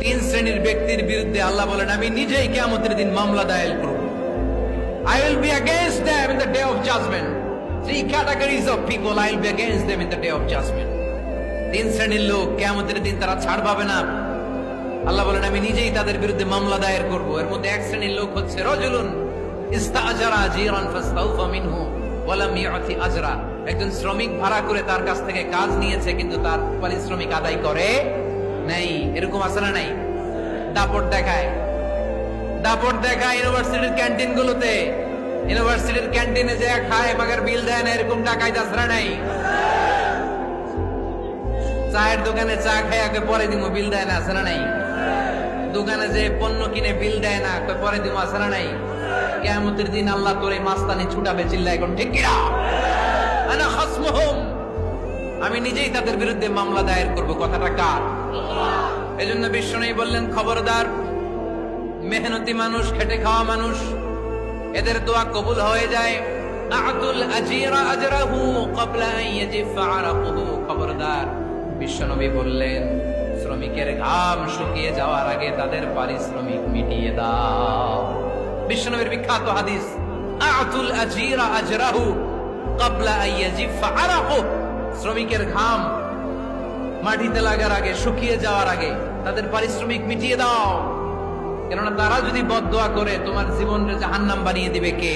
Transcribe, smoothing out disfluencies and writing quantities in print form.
তিন শ্রেণীর ব্যক্তির বিরুদ্ধে আল্লাহ বলেন আমি নিজেই কিয়ামতের দিন মামলা দায়ের করব। I will be against them in the day of judgment. Three categories of people I will be against them in the day of judgment. তিন শ্রেণীর লোক কিয়ামতের দিন তারা ছাড় পাবে না। আল্লাহ বলেন আমি নিজেই তাদের বিরুদ্ধে মামলা দায়ের করব। এর মধ্যে এক শ্রেণীর লোক হচ্ছে রাজুলুন ইস্তাআজারা জিরান ফাস্তাউফা মিনহু ওয়া লাম ইউতি আজরা। একজন শ্রমিক ভাড়া করে তার কাছ থেকে কাজ নিয়েছে কিন্তু তার পারিশ্রমিক আদায় করে নাই। এরকম আছে না নাই? দাপট দেখায় ইউনিভার্সিটির ক্যান্টিন গুলোতে, ইউনিভার্সিটির ক্যান্টিনে যে খায় মাগার বিল দেয় না, এরকম ডাকাইত আছে না নাই? চায়ের দোকানে চা খায় আগে পরে দিমো বিল দেয় না, আছে না নাই? দোকানে যে পণ্য কিনে বিল দেয় না পরে দিমো, আছে না নাই? কিয়ামতের দিন আল্লাহ তোর এই মাস্তানি ছুটাবে, চিল্লা এখন ঠিক কিনা? আনা খাসমুহুম, আমি নিজেই তাদের বিরুদ্ধে মামলা দায়ের করব। কথাটা কার? এজন্য বিশ্বনবী বললেন খবরদার, মেহনতি মানুষ, খেটে খাওয়া মানুষ, এদের দোয়া কবুল হয়ে যায়। আতুল আজিরা আজরাহু ক্বাবলা আন ইয়াজিফা আরাকুহু। খবরদার, বিশ্বনবী বললেন শ্রমিকের ঘাম শুকিয়ে যাওয়ার আগে তাদের পারিশ্রমিক মিটিয়ে দাও। বিশ্বনবীর বিখ্যাত হাদিস, আতুল আজিরা আজরাহু ক্বাবলা আন ইয়াজিফা আরাকুহু। শ্রমিকের ঘাম মাটিতে লাগার আগে, শুকিয়ে যাওয়ার আগে তাদের পারিশ্রমিক মিটিয়ে দাও। কেননা তারা যদি বদদোয়া করে তোমার জীবনকে জাহান্নাম বানিয়ে দিবে কে?